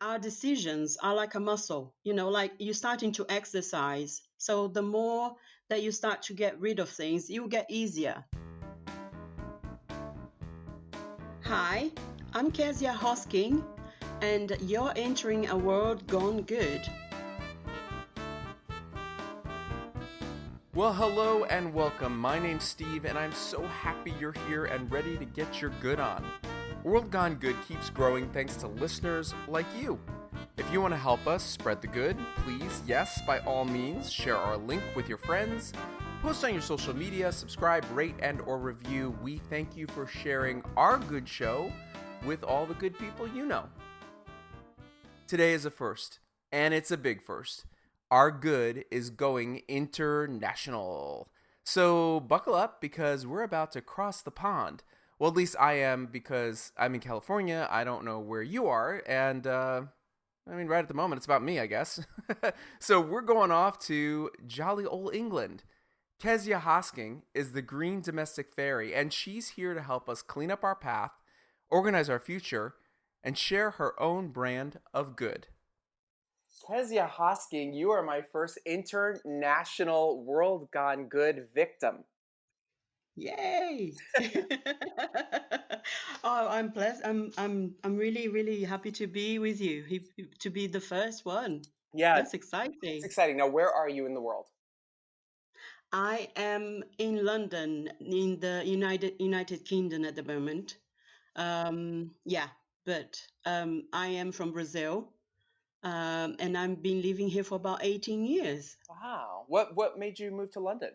our decisions are like a muscle, like you're starting to exercise. So the more that you start to get rid of things, you get easier. Hi, I'm Kesia Hosking, and you're entering a world gone good. Well, hello and welcome. My name's Steve, and I'm so happy you're here and ready to get your good on. World Gone Good keeps growing thanks to listeners like you. If you want to help us spread the good, please, yes, by all means, share our link with your friends, post on your social media, subscribe, rate, and or review. We thank you for sharing our good show with all the good people you know. Today is a first, and it's a big first. Our good is going international. So buckle up because we're about to cross the pond. Well, at least I am because I'm in California. I don't know where you are. And, right at the moment, it's about me, I guess. So we're going off to jolly old England. Kesia Hosking is the green domestic fairy, and she's here to help us clean up our path, organize our future, and share her own brand of good. Kesia Hosking, you are my first international World Gone Good victim. Yay! Oh, I'm blessed. I'm really, really happy to be with you, to be the first one. Yeah, That's it's exciting. exciting. Now, where are you in the world? I am in London, in the United Kingdom at the moment. Yeah, but I am from Brazil, and I've been living here for about 18 years. Wow. What made you move to London?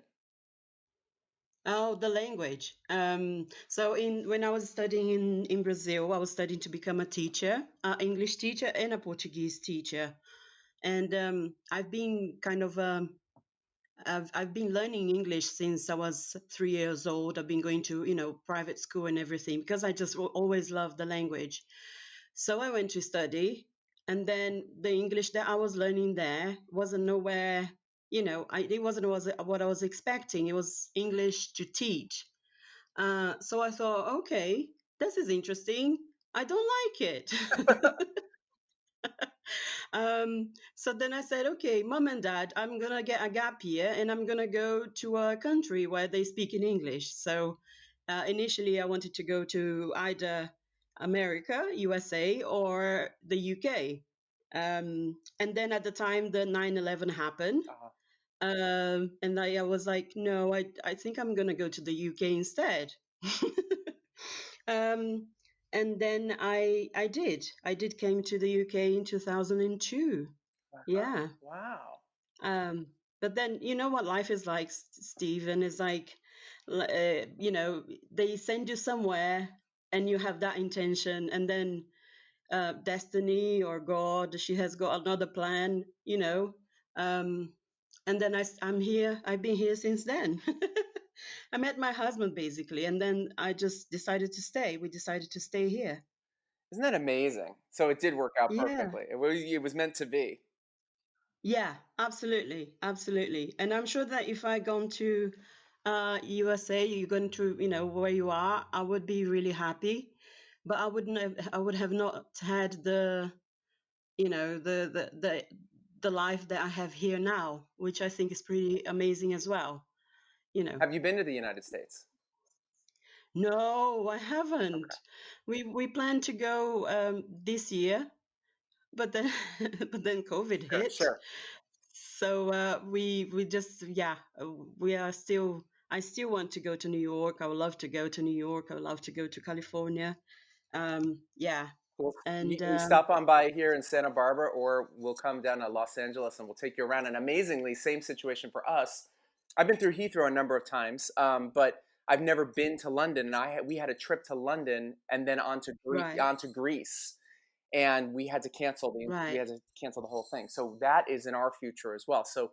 Oh, the language. So when I was studying in Brazil, I was studying to become a teacher, English teacher and a Portuguese teacher. And I've been kind of I've been learning English since I was 3 years old. I've been going to private school and everything because I just always loved the language. So I went to study, and then the English that I was learning there wasn't nowhere. It wasn't what I was expecting. It was English to teach. So I thought, okay, this is interesting. I don't like it. So then I said, okay, mom and dad, I'm going to get a gap year and I'm going to go to a country where they speak in English. So initially, I wanted to go to either America, USA, or the UK. And then at the time, the 9/11 happened. Uh, And I was like, no, I think I'm going to go to the UK instead. um, and then I did came to the UK in 2002. Yeah. wow. Um, but then you know what life is like, Stephen, is like, they send you somewhere and you have that intention, and then destiny or God, she has got another plan, um, and then I'm here. I've been here since then. I met my husband basically, and then I just decided to stay. We decided to stay here. Isn't that amazing? So it did work out Yeah. perfectly. It was meant to be. Yeah, absolutely, absolutely. And I'm sure that if I gone to USA, you're going to, where you are, I would be really happy. But I would have not had the life that I have here now, which I think is pretty amazing as well. You know. Have you been to the United States? No, I Okay. haven't. We plan to go this year, but then but then COVID Sure, hit. sure. So we just, yeah, we are still. I still want to go to New York. I would love to go to New York. I would love to go to California. Yeah, Cool. and You stop on by here in Santa Barbara, or we'll come down to Los Angeles and we'll take you around. And amazingly, same situation for us. I've been through Heathrow a number of times, but I've never been to London. And we had a trip to London and then right, on to Greece, and we right. had to cancel the whole thing. So that is in our future as well. So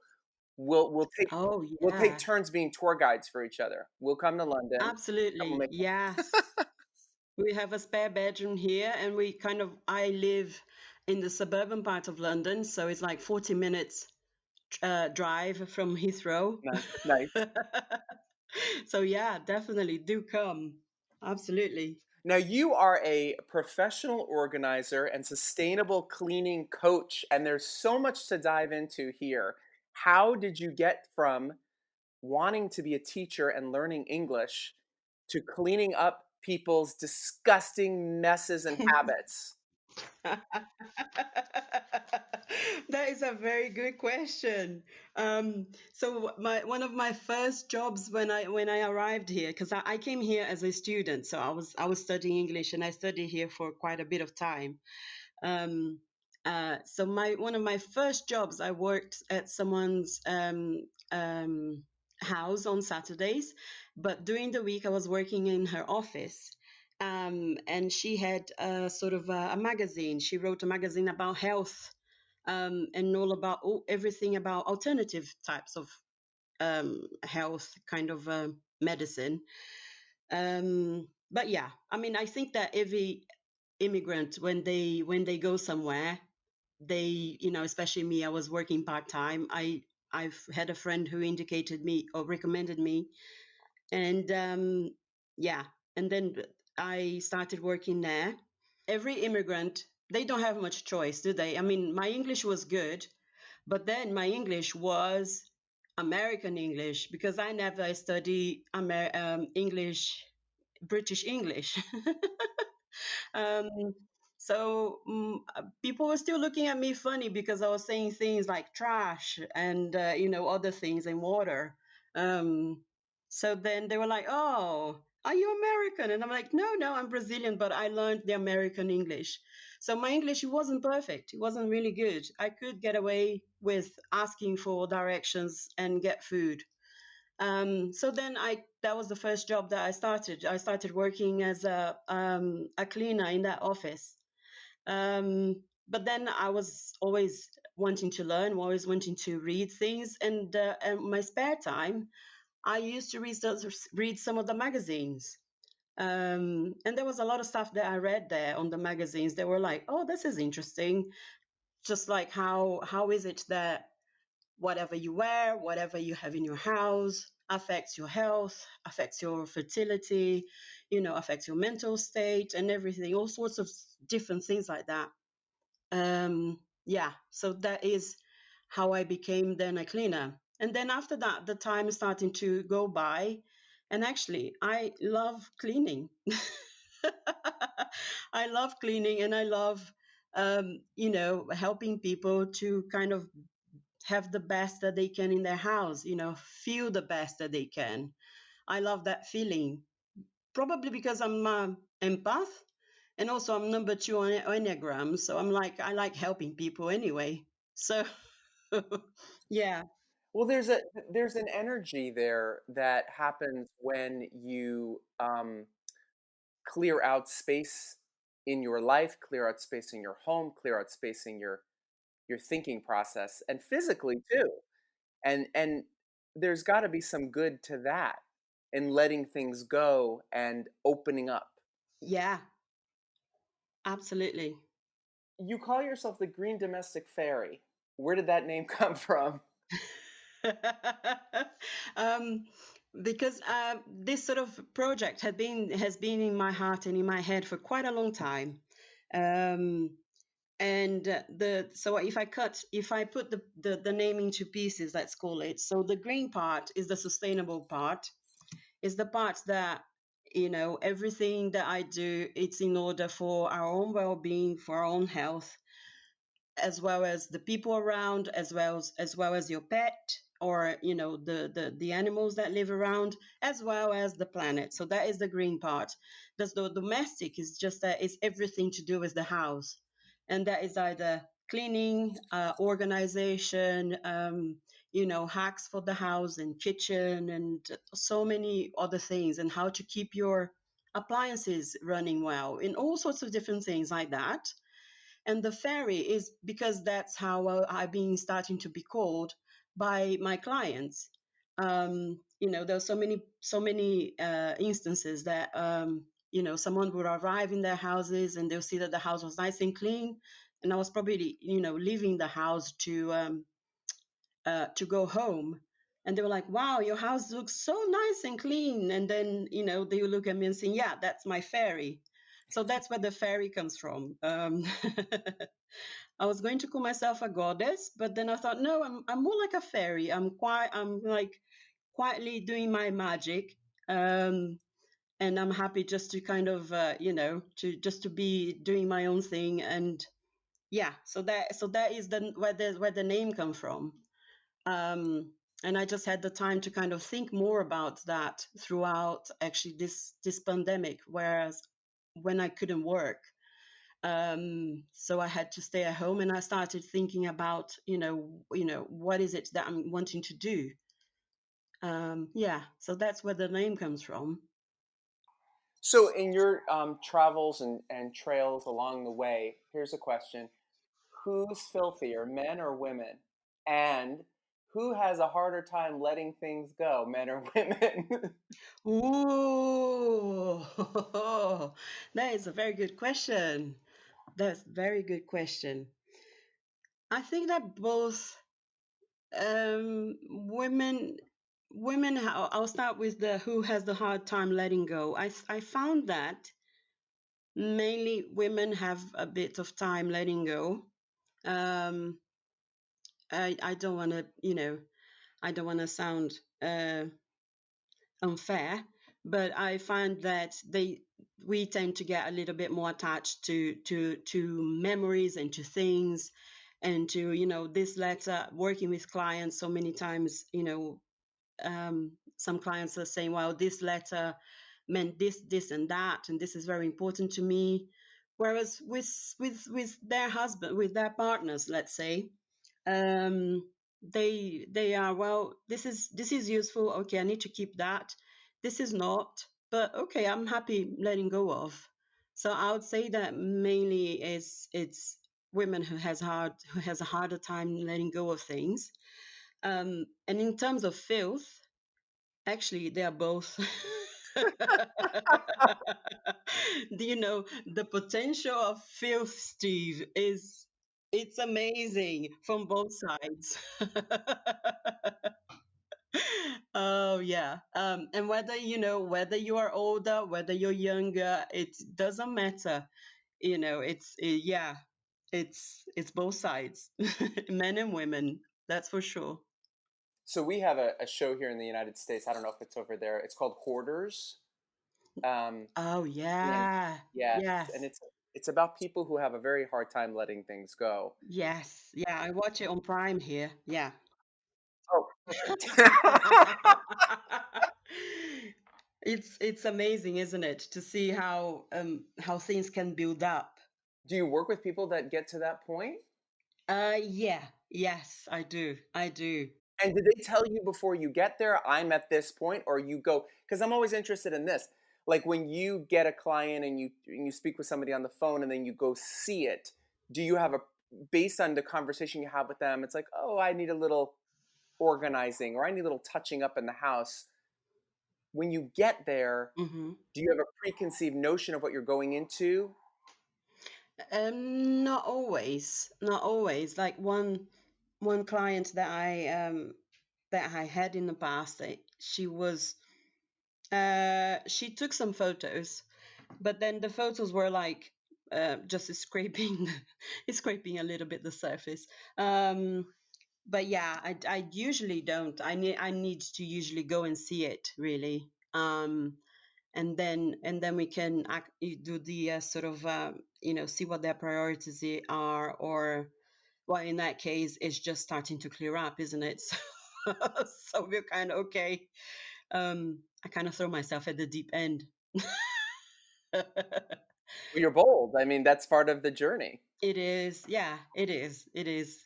we'll take Oh we'll take yeah, turns being tour guides for each other. We'll come to London and we'll absolutely. make. Yes, we have a spare bedroom here, and I live in the suburban part of London, so it's like 40 minutes drive from Heathrow. Nice, nice. So yeah, definitely do come. Absolutely. Now, you are a professional organizer and sustainable cleaning coach, and there's so much to dive into here. How did you get from wanting to be a teacher and learning English to cleaning up people's disgusting messes and habits? That is a very good question. So my one of my first jobs when I arrived here, because I came here as a student, so I was studying English and I studied here for quite a bit of time. Um, so my one of my first jobs, I worked at someone's house on Saturdays, but during the week I was working in her office. And she had a sort of a magazine. She wrote a magazine about health, and everything about alternative types of health kind of medicine. But yeah, I mean, I think that every immigrant, when they go somewhere, they, especially me, I was working part-time. I've had a friend who indicated me or recommended me, and yeah, and then I started working there. Every immigrant, they don't have much choice, do they? I mean, my English was good, but then my English was American English, because I never studied English, British English. Um, so people were still looking at me funny because I was saying things like trash and other things in water. Um, so then they were like, "Oh, are you American?" And I'm like, "No, no, I'm Brazilian, but I learned the American English." So my English, it wasn't perfect. It wasn't really good. I could get away with asking for directions and get food. So then that was the first job that I started. I started working as a cleaner in that office. But then I was always wanting to learn, always wanting to read things, and my spare time, I used to read some of the magazines. And there was a lot of stuff that I read there on the magazines. They were like, "Oh, this is interesting." Just like how is it that whatever you wear, whatever you have in your house affects your health, affects your fertility, affects your mental state and everything, all sorts of different things like that. Yeah, so that is how I became then a cleaner. And then after that, the time is starting to go by. And actually, I love cleaning. I love cleaning and I love, helping people to kind of have the best that they can in their house, feel the best that they can. I love that feeling. Probably because I'm empath, and also I'm number two on Enneagram. So I like helping people anyway. So, yeah, Well, there's an energy there that happens when you clear out space in your life, clear out space in your home, clear out space in your thinking process, and physically too. And there's got to be some good to that in letting things go and opening up. yeah, absolutely. You call yourself the green domestic fairy. Where did that name come from? um, because this sort of project has been in my heart and in my head for quite a long time. Um, and the so if I put the name into pieces, let's call it, so the green part is the sustainable part, is the part that, everything that I do, it's in order for our own well-being, for our own health, as well as the people around, as well as your pet, or the animals that live around, as well as the planet. So that is the green part. The domestic is just that it's everything to do with the house, and that is either cleaning, organization, hacks for the house and kitchen, and so many other things, and how to keep your appliances running well, in all sorts of different things like that. And the fairy is because that's how I've been starting to be called by my clients. There's so many instances that someone would arrive in their houses and they'll see that the house was nice and clean, and I was probably leaving the house to go home, and they were like, "Wow, your house looks so nice and clean." And then they will look at me and say, "Yeah, that's my fairy." So that's where the fairy comes from. I was going to call myself a goddess, but then I thought, no, I'm more like a fairy. I'm like quietly doing my magic. Um, and I'm happy just to kind of, to just to be doing my own thing. And yeah, so that is where the name comes from. Um, and I just had the time to kind of think more about that throughout actually this pandemic, whereas when I couldn't work, so I had to stay at home, and I started thinking about, what is it that I'm wanting to do. Yeah, so that's where the name comes from. So, in your travels and trails along the way, here's a question: who's filthier, men or women? And who has a harder time letting things go, men or women? Ooh, that is a very good question. That's a very good question. I think that both women I'll start with the who has the hard time letting go. I found that mainly women have a bit of time letting go. um I don't want to, I don't want to sound uh unfair, but I find that we tend to get a little bit more attached to memories and to things, and to, this letter, working with clients so many times, some clients are saying, well, this letter meant this and that, and this is very important to me. Whereas with their husband, with their partners, let's say, um, they are, well, this is useful. Okay, I need to keep that. This is not, but okay, I'm happy letting go of. So I would say that mainly it's women who has a harder time letting go of things. And in terms of filth, actually, they are both. Do you know the potential of filth, Steve, it's amazing from both sides. Oh yeah. And whether you are older, whether you're younger, it doesn't matter. Yeah, it's both sides, men and women. That's for sure. So we have a show here in the United States. I don't know if it's over there. It's called Hoarders. Um, Oh and yeah. yes, and Yes. it's about people who have a very hard time letting things go. Yes. Yeah, I watch it on Prime here. Yeah. Oh, perfect. It's amazing, isn't it, to see how things can build up. Do you work with people that get to that point? Yeah. Yes, I do. I do. And did they tell you before you get there, I'm at this point, or you go? Because I'm always interested in this. Like when you get a client and you speak with somebody on the phone and then you go see it, do you have a based on the conversation you have with them? It's like, oh, I need a little organizing, or I need a little touching up in the house. When you get there, Hmm. do you have a preconceived notion of what you're going into? Not always. Not always. Like one client that I had in the past, she took some photos, but then the photos were like just scraping scraping a little bit the surface. But yeah, I usually don't. I need to usually go and see it, really. And then we can do the sort of see what their priorities are, or, well, in that case, it's just starting to clear up, isn't it? So we're kind of okay. I kind of throw myself at the deep end. Well, you're bold. I mean, that's part of the journey. It is, yeah, it is.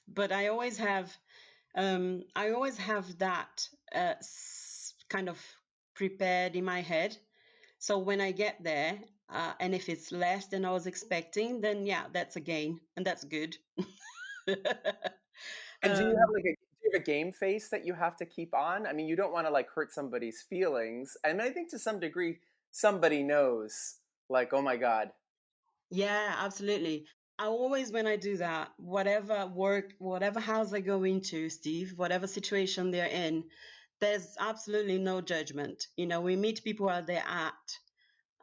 But I always have that kind of prepared in my head. So when I get there, and if it's less than I was expecting, then yeah, that's a gain, and that's good. And do you have um, like do you have a game face that you have to keep on? I mean, you don't want to like hurt somebody's feelings. And I think to some degree, somebody knows, like, oh my God. yeah, absolutely. I always, when I do that, whatever house I go into, Steve, whatever situation they're in, there's absolutely no judgment. We meet people where they're at.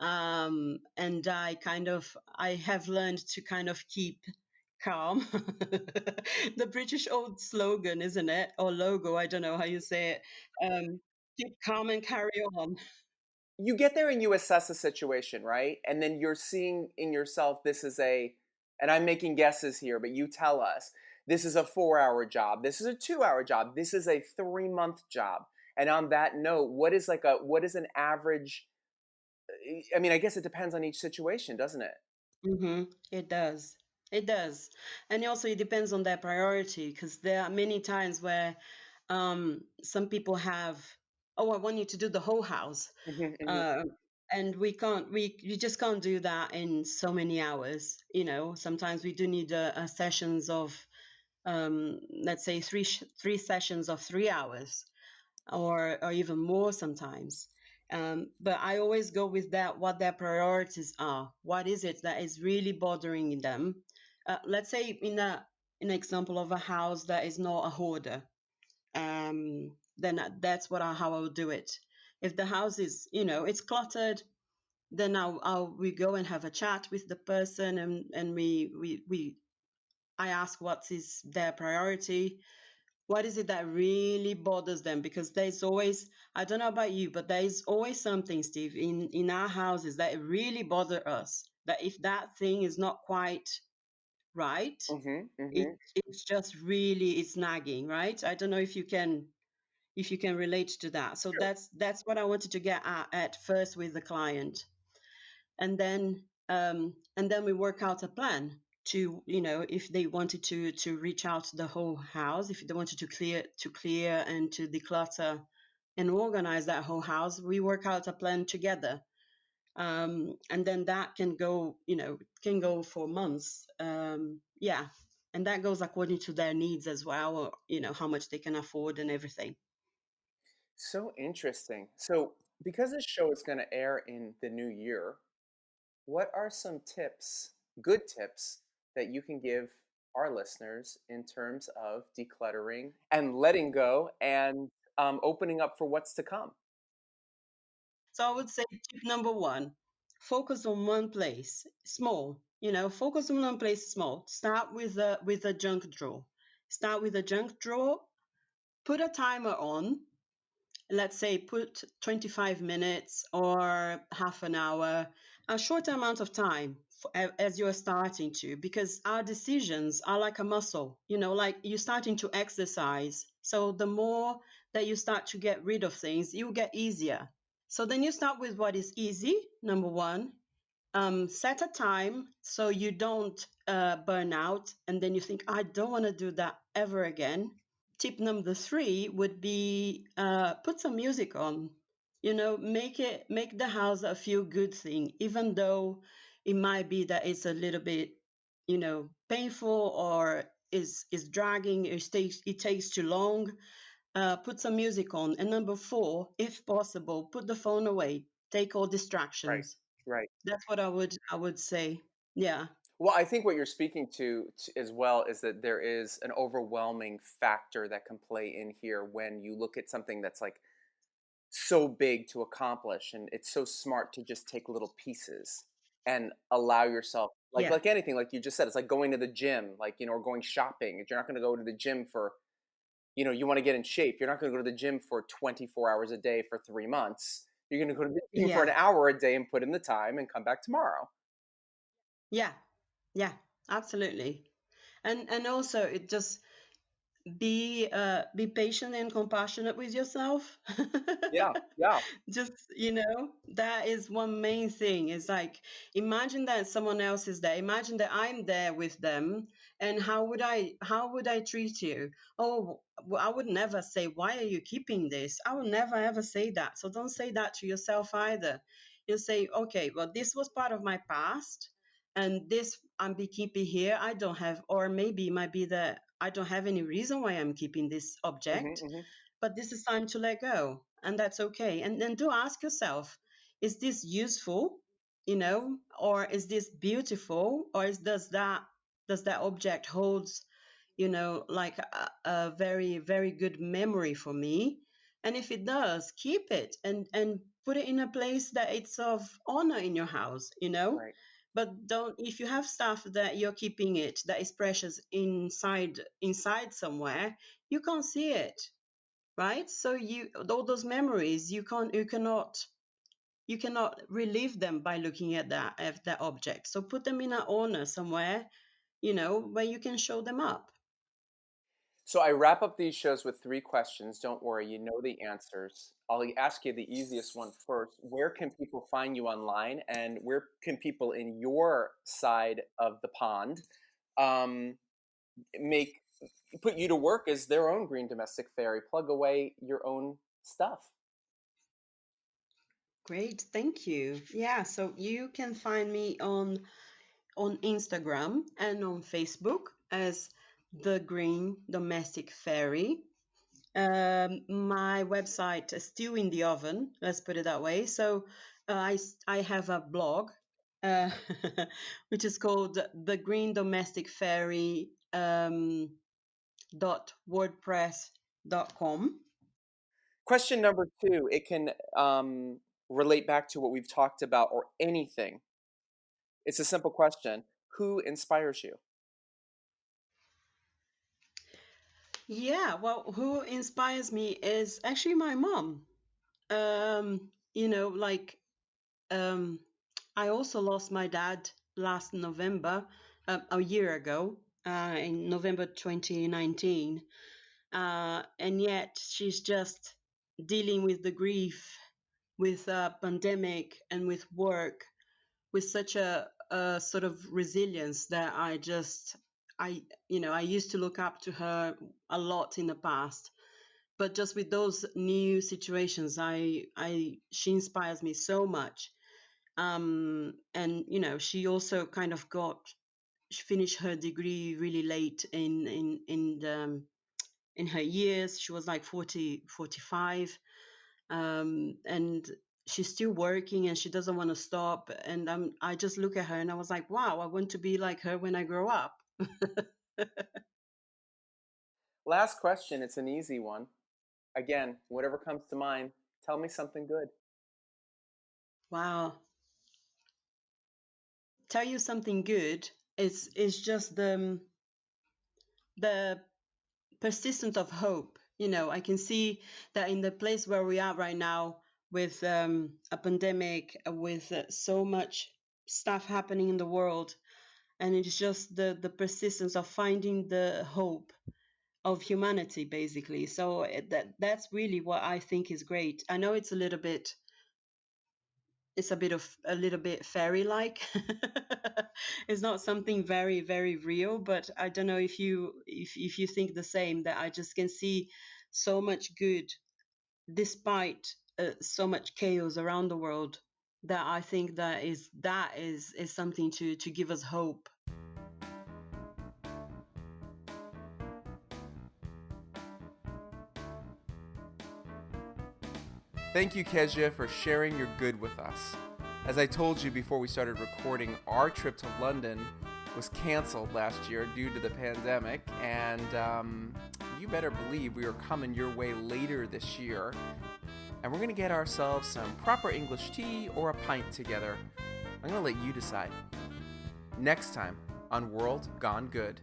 And I have learned to kind of keep calm. The British old slogan, isn't it? Or logo, I don't know how you say it. Keep calm and carry on. You get there and you assess a situation, right? And then you're seeing in yourself, this is a, and I'm making guesses here, but you tell us, this is a 4 hour job. This is a 2 hour job. This is a 3 month job. And on that note, what is an average? I mean, I guess it depends on each situation, doesn't it? It does. It does. And also, it depends on their priority because there are many times where some people have, oh, I want you to do the whole house. Hmm, hmm. Uh, and we just can't do that in so many hours. Sometimes we do need sessions of, let's say, three sessions of 3 hours or even more sometimes. But I always go with that, what their priorities are. What is it that is really bothering them? Let's say in an example of a house that is not a hoarder, then that's how I would do it. If the house is, it's cluttered, then we go and have a chat with the person, and I ask what is their priority, what is it that really bothers them? Because there's always, I don't know about you, but there is always something, Steve, in our houses that really bother us. That if that thing is not quite right, Hmm, it hmm. it's just really it's nagging, right? I don't know if you can relate to that. So Sure. that's what I wanted to get at first with the client, and then we work out a plan to, if they wanted to reach out the whole house, if they wanted to clear and to declutter and organize that whole house, we work out a plan together. And then that can go for months. Yeah, and that goes according to their needs as well, or how much they can afford and everything. So interesting. So, because this show is going to air in the new year, what are some tips, good tips, that you can give our listeners in terms of decluttering and letting go and opening up for what's to come? So I would say tip number one: focus on one place, small. Focus on one place, small. Start with a junk drawer. Start with a junk drawer. Put a timer on. Let's say put 25 minutes or half an hour, a short amount of time as you're starting to, because our decisions are like a muscle, like you're starting to exercise. So the more that you start to get rid of things, you get easier. So then you start with what is easy, number one. Set a time so you don't burn out and then you think, I don't want to do that ever again. Tip number three would be put some music on. Make the house a feel good thing, even though it might be that it's a little bit, painful or is dragging. It takes too long. Put some music on. And number four, if possible, put the phone away. Take all Right, distractions. right. That's what I would say. Yeah. Well, I think what you're speaking to as well is that there is an overwhelming factor that can play in here when you look at something that's like so big to accomplish, and it's so smart to just take little pieces and allow yourself, like Yeah. like anything, like you just said, it's like going to the gym, like, or going shopping. If you're not going to go to the gym for, you want to get in shape, you're not going to go to the gym for 24 hours a day for 3 months. You're going to go to the gym for an Yeah. hour a day and put in the time and come back tomorrow. Yeah. Yeah. Absolutely. And also, it just be patient and compassionate with yourself. Yeah, yeah. Just, that is one main thing. Is like, imagine that someone else is there, imagine that I'm there with them, and how would I treat you? Oh, well, I would never say, why are you keeping this? I would never ever say that. So don't say that to yourself either. You say, okay, well, this was part of my past, and this I'm be keeping here. I don't have, or maybe it might be that I don't have any reason why I'm keeping this Hmm, object, hmm. but this is time to let go, and that's okay. And then do ask yourself, is this useful, or is this beautiful, or does that object holds, like a very very good memory for me? And if it does, keep it and put it in a place that it's of honor in your house, Right. but don't, if you have stuff that you're keeping it that is precious inside somewhere, you can't see it, right? So you, all those memories, you cannot relive them by looking at that object. So put them in an honor somewhere, where you can show them up. So I wrap up these shows with 3 questions. Don't worry, you know the answers. I'll ask you the easiest one first. Where can people find you online, and where can people in your side of the pond um, make put you to work as their own green domestic fairy? Plug away your own stuff. Great, thank you. Yeah, so you can find me on Instagram and on Facebook as the Green Domestic Fairy. My website is still in the oven, let's put it that way. So I have a blog, uh, which is called the Green Domestic Fairy .wordpress.com. Question number 2. It can relate back to what we've talked about or anything. It's a simple question. Who inspires you? Yeah, well, who inspires me is actually my mom. Like um, I also lost my dad last November, a year ago, in November 2019. And yet she's just dealing with the grief, with a pandemic, and with work, with such a sort of resilience that I used to look up to her a lot in the past, but just with those new situations, she inspires me so much. And she also kind of she finished her degree really late in her years. She was like 40, 45, and she's still working and she doesn't want to stop. And I just look at her and I was like, wow, I want to be like her when I grow up. Last question. It's an easy one. Again, whatever comes to mind, tell me something good. Wow. Tell you something good. It's just the persistence of hope. I can see that in the place where we are right now, with a pandemic, with so much stuff happening in the world, and it's just the persistence of finding the hope of humanity, basically. So that's really what I think is great. I know it's a little bit fairy like. It's not something very, very real, but I don't know if you think the same, that I just can see so much good despite so much chaos around the world, that I think that is something to give us hope. Thank you, Kesia, for sharing your good with us. As I told you before we started recording, our trip to London was canceled last year due to the pandemic, and you better believe we are coming your way later this year. And we're going to get ourselves some proper English tea or a pint together. I'm going to let you decide. Next time on World Gone Good.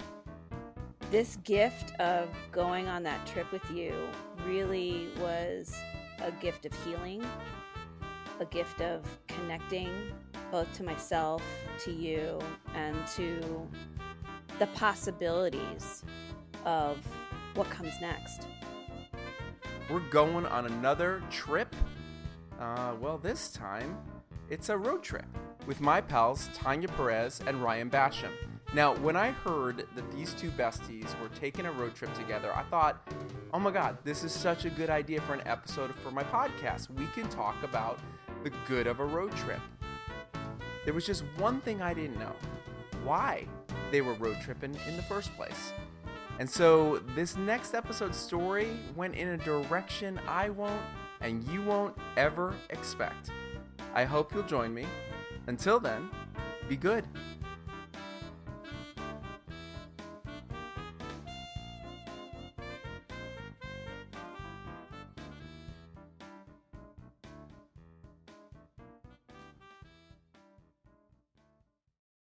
This gift of going on that trip with you really was a gift of healing, a gift of connecting both to myself, to you, and to the possibilities of what comes next. We're going on another trip. Well, this time it's a road trip with my pals Tanya Perez and Ryan Basham. Now, when I heard that these two besties were taking a road trip together, I thought, oh my God, this is such a good idea for an episode for my podcast. We can talk about the good of a road trip. There was just one thing I didn't know: why they were road tripping in the first place. And so this next episode's story went in a direction I won't and you won't ever expect. I hope you'll join me. Until then, be good.